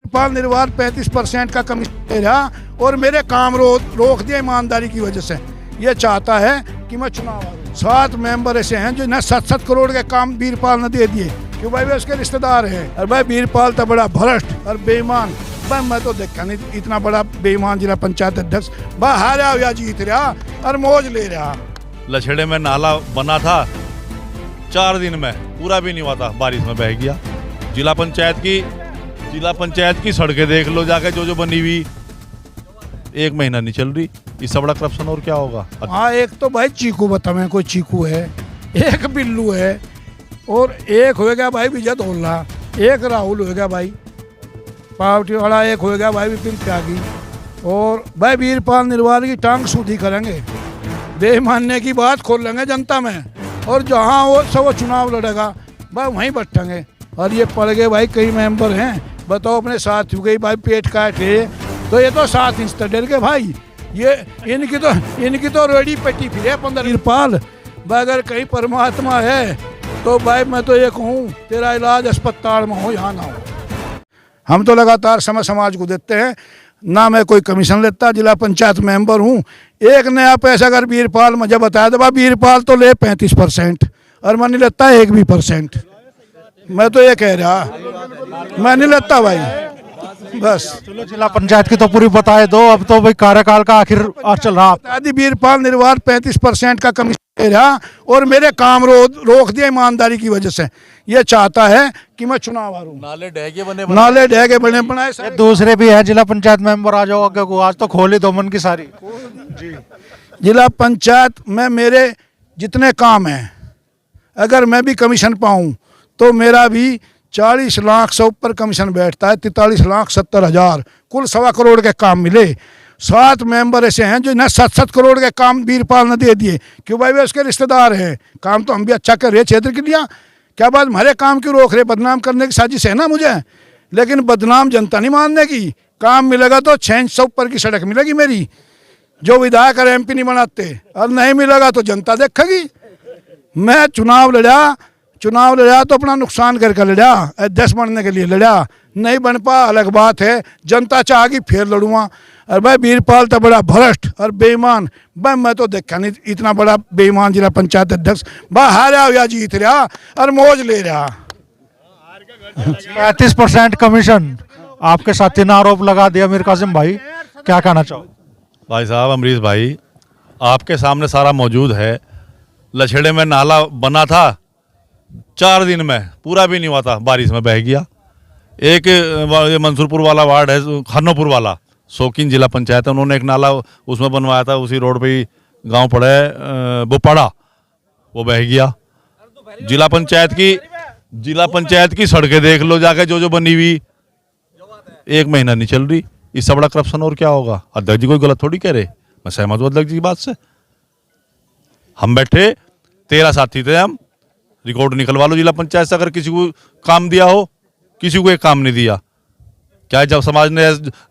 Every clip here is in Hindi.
पाल निर्वाल 35% का कमीशन दे रहा और मेरे काम रोक दिया ईमानदारी की वजह से। ये चाहता है कि मैं चुनाव हारूं। 7 मेंबर ऐसे हैं जो न 7-7 करोड़ के काम वीरपाल ने दे दिए क्यों भाई वे उसके रिश्तेदार हैं। और भाई वीरपाल तो बड़ा भ्रष्ट और बेईमान, भाई मैं तो देखा नहीं इतना बड़ा बेईमान जिला पंचायत अध्यक्ष। भाई हारा या जीत रहा और मौज ले रहा। लछड़े में नाला बना था 4 दिन में, पूरा भी नहीं हुआ था, बारिश में बह गया। जिला पंचायत की सड़कें देख लो जाके, जो बनी हुई 1 महीना नहीं चल रही। इससे बड़ा करप्शन और क्या होगा। हाँ, एक तो भाई चीकू बतावे, कोई चीकू है, एक बिल्लू है और एक हो गया भाई विजय धोला, एक राहुल हो गया भाई पावटी वाला, एक हो गया भाई विपिन त्यागी। और भाई वीरपाल निर्वाल की टांग सूधी करेंगे, बेईमानने की बात खोल लेंगे जनता में। और जहाँ वो सब चुनाव लड़ेगा भाई वहीं बटेंगे। और ये पड़ गए भाई कई मेंबर हैं, बताओ अपने साथ हो गई भाई पेट काटे, तो ये तो 7 इंच तक डर गए भाई। ये इनकी तो रेडी पेटी फिरे 15। वीरपाल भाई अगर कहीं परमात्मा है तो भाई मैं तो ये कहूँ तेरा इलाज अस्पताल में हो, यहाँ ना हो। हम तो लगातार समाज को देते हैं ना, मैं कोई कमीशन लेता, जिला पंचायत मेंबर हूँ। एक नया पैसा अगर वीरपाल मुझे बताया तो भाई वीरपाल तो ले 35% और मैं नहीं लेता 1 भी % मैं तो ये कह रहा, मैं नहीं लेता भाई। बस चलो जिला पंचायत की तो पूरी बताए दो, अब तो भाई कार्यकाल का आखिर चल रहा। आदि वीरपाल निर्वाल 35% का कमीशन दे रहा और मेरे काम रोक दिया ईमानदारी की वजह से। ये चाहता है कि मैं चुनाव हारूं। नाले ढह बने बनाए। दूसरे भी है जिला पंचायत मेंबर, आ जाओ आगे को, आज तो खोली दो मन की सारी जी। जिला पंचायत में मेरे जितने काम हैं, अगर मैं भी कमीशन पाऊं तो मेरा भी 40 लाख से ऊपर कमीशन बैठता है। 43,70,000 कुल 1.25 करोड़ के काम मिले। 7 मेंबर ऐसे हैं जो न 7-7 करोड़ के काम वीरपाल ने दे दिए क्यों भाई वे उसके रिश्तेदार हैं। काम तो हम भी अच्छा कर रहे क्षेत्र के लिए, क्या बात हमारे काम क्यों रोक रहे? बदनाम करने की साजिश है ना मुझे, लेकिन बदनाम जनता नहीं मानने की। काम मिलेगा तो 6 इंच से ऊपर की सड़क मिलेगी मेरी, जो विधायक और MP नहीं बनाते, और नहीं मिलेगा तो जनता देखेगी। मैं चुनाव लड़ा तो अपना नुकसान करके लड़ा, अध्यक्ष बनने के लिए लड़ा, नहीं बन पा अलग बात है, जनता चाहेगी फिर लड़ूंगा। और भाई वीरपाल तो बड़ा भ्रष्ट और बेईमान, भाई मैं तो देखा नहीं इतना बड़ा बेईमान जिला पंचायत अध्यक्ष। भाई हारा या जीत रहा और मौज ले रहा। 35% कमीशन आपके साथी ने आरोप लगा दिया। मीर कासिम भाई क्या कहना चाहो? भाई साहब अमरीश भाई, आपके सामने सारा मौजूद है। लछड़े में नाला बना था 4 दिन में, पूरा भी नहीं हुआ था, बारिश में बह गया। एक ये मंसूरपुर वाला वार्ड है, खन्नोपुर वाला, शौकीन जिला पंचायत है, उन्होंने एक नाला उसमें बनवाया था, उसी रोड पे ही गांव पड़ा है बोपाड़ा, वो बह गया। जिला पंचायत की सड़कें देख लो जाके, जो बनी हुई 1 महीना नहीं चल रही। इससे बड़ा करप्शन और क्या होगा। अध्यक्ष जी कोई गलत थोड़ी कह रहे, मैं सहमत हूँ अध्यक्ष जी की बात से। हम बैठे 13 साथी थे, हम रिकॉर्ड निकलवा लो जिला पंचायत से, अगर किसी को काम दिया हो, किसी को एक काम नहीं दिया। क्या जब समाज ने,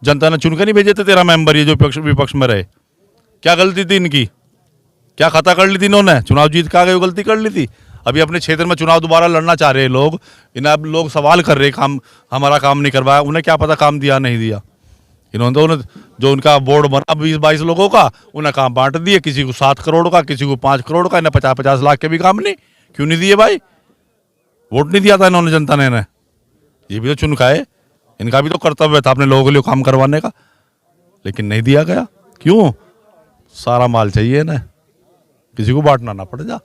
जनता ने चुनकर नहीं भेजे थे 13 मेंबर ये जो विपक्ष में रहे? क्या गलती थी इनकी? क्या खता कर ली थी इन्होंने? चुनाव जीत के आ गए, गलती कर ली थी। अभी अपने क्षेत्र में चुनाव दोबारा लड़ना चाह रहे हैं लोग, इन्हें अब लोग सवाल कर रहे काम, हमारा काम नहीं करवाया। उन्हें क्या पता काम दिया नहीं दिया। इन्होंने जो उनका बोर्ड बना 20-22 लोगों का, उन्हें काम बांट दिए, किसी को 7 करोड़ का, किसी को 5 करोड़ का, इन्हें 50-50 लाख के भी काम नहीं। क्यों नहीं दिए भाई? वोट नहीं दिया था इन्होंने जनता ने इन्हें, ये भी तो चुन खाए। इनका भी तो कर्तव्य था अपने लोगों के लिए काम करवाने का, लेकिन नहीं दिया गया। क्यों? सारा माल चाहिए इन्हें, किसी को बांटना ना पड़ जा।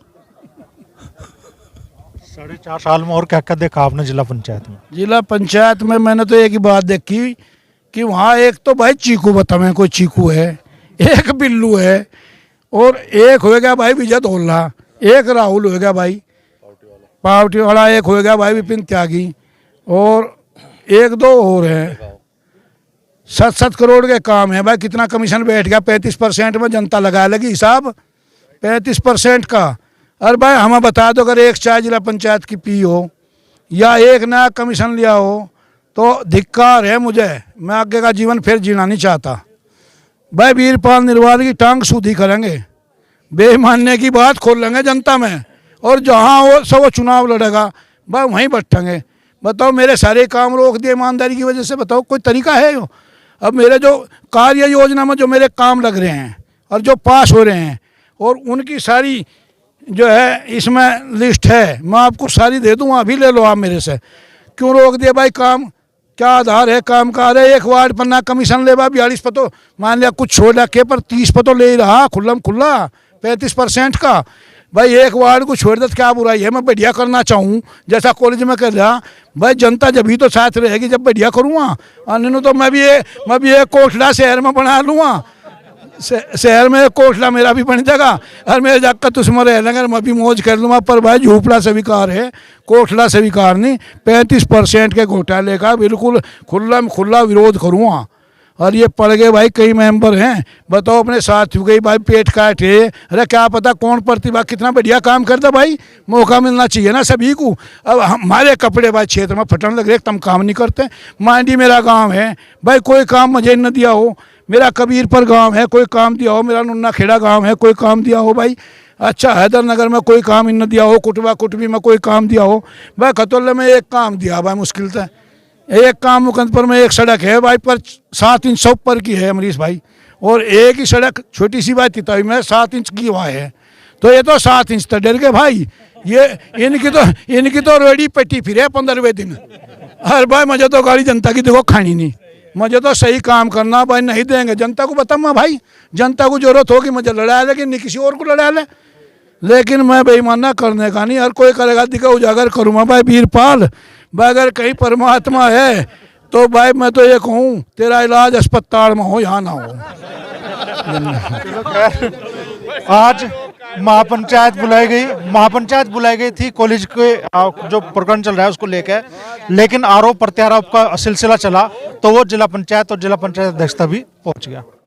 4.5 साल में और क्या क्या देखा आपने जिला पंचायत में? जिला पंचायत में मैंने तो एक ही बात देखी कि वहाँ एक तो भाई चीकू बतावे, कोई चीकू है, एक बिल्लू है और एक हो गया भाई विजय धोला, एक राहुल हो गया भाई पावटी वाला, एक हो गया भाई विपिन त्यागी और 1-2 और हैं। 7-7 करोड़ के काम है भाई। कितना कमीशन बैठ गया? 35% में जनता लगा लगी हिसाब 35% का। और भाई हमें बता दो, अगर एक चाय जिला पंचायत की पी हो या एक नया कमीशन लिया हो तो धिक्कार है मुझे, मैं आगे का जीवन फिर जीना नहीं चाहता। भाई वीरपाल निर्वाल की टांग सूधी करेंगे, बेईमानने की बात खोल लेंगे जनता में। और जहाँ वो सब चुनाव लड़ेगा भाई वहीं बटेंगे। बताओ मेरे सारे काम रोक दिए ईमानदारी की वजह से। बताओ कोई तरीका है यो? अब मेरे जो कार्य योजना में जो मेरे काम लग रहे हैं और जो पास हो रहे हैं और उनकी सारी जो है इसमें लिस्ट है, मैं आपको सारी दे दूँ, अभी ले लो आप मेरे से। क्यों रोक दिया भाई काम? क्या आधार है काम का? अरे एक वार्ड पन्ना कमीशन ले बा 42 पर तो मान लिया कुछ छोड़ रखे पर 30 पर तो ले ही रहा खुल्लम खुल्ला 35% का। भाई एक वार्ड को छोड़ दे तो क्या बुराई है? मैं बढ़िया करना चाहूँ जैसा कॉलेज में कर रहा भाई, जनता जब भी तो साथ रहेगी जब बढ़िया करूँगा। अन्य तो मैं भी एक कोठला शहर में बना लूँगा, शहर में एक कोठला मेरा भी बन जाएगा और मेरे जाकर तुस्मर रह लेंगे, मैं भी मौज कर लूँगा। पर भाई झूपड़ा स्वीकार है, कोठला स्वीकार नहीं। 35% के घोटाले का बिल्कुल खुला विरोध करूँगा। और ये पड़ गए भाई, कई मेंबर हैं, बताओ अपने साथ हो गई भाई, पेट काटे। अरे क्या पता कौन प्रतिभा कितना बढ़िया काम करता भाई, मौका मिलना चाहिए ना सभी को। अब हमारे कपड़े भाई क्षेत्र में फटने लग रहे, तुम काम नहीं करते। मांडी मेरा गांव है भाई, कोई काम मुझे न दिया हो। मेरा कबीरपुर गांव है, कोई काम दिया हो। मेरा नुन्ना खेड़ा गांव है, कोई काम दिया हो भाई। अच्छा हैदरनगर में कोई काम न दिया हो, कुटवा कुटवी में कोई काम दिया हो भाई। खतौले में एक काम दिया भाई, मुश्किल से एक काम। मुकंदपुर में एक सड़क है भाई पर 7 इंच ऊपर की है अमरीश भाई, और एक ही सड़क छोटी सी बात तिताई में 7 इंच की वहाँ है। तो ये तो 7 इंच तो डर गए भाई। ये इनकी तो रेडी पेटी फिरे 15वें दिन। अरे भाई मुझे तो गाड़ी जनता की देखो खानी नहीं, मुझे तो सही काम करना भाई। नहीं देंगे जनता को, बता मैं भाई जनता को जरूरत होगी मुझे लड़ाया, लेकिन नहीं किसी और को लड़ाया ले। लेकिन मैं बेईमाना करने का नहीं, हर कोई करेगा दिखा उजागर करूँगा भाई। वीरपाल भाई अगर कहीं परमात्मा है तो भाई मैं तो ये कहूँ तेरा इलाज अस्पताल में हो, यहाँ ना हो। आज महापंचायत बुलाई गई थी कॉलेज के जो प्रकरण चल रहा है उसको लेकर, लेकिन आरोप प्रत्यारोप का सिलसिला चला तो वो जिला पंचायत और जिला पंचायत अध्यक्षता भी पहुंच गया।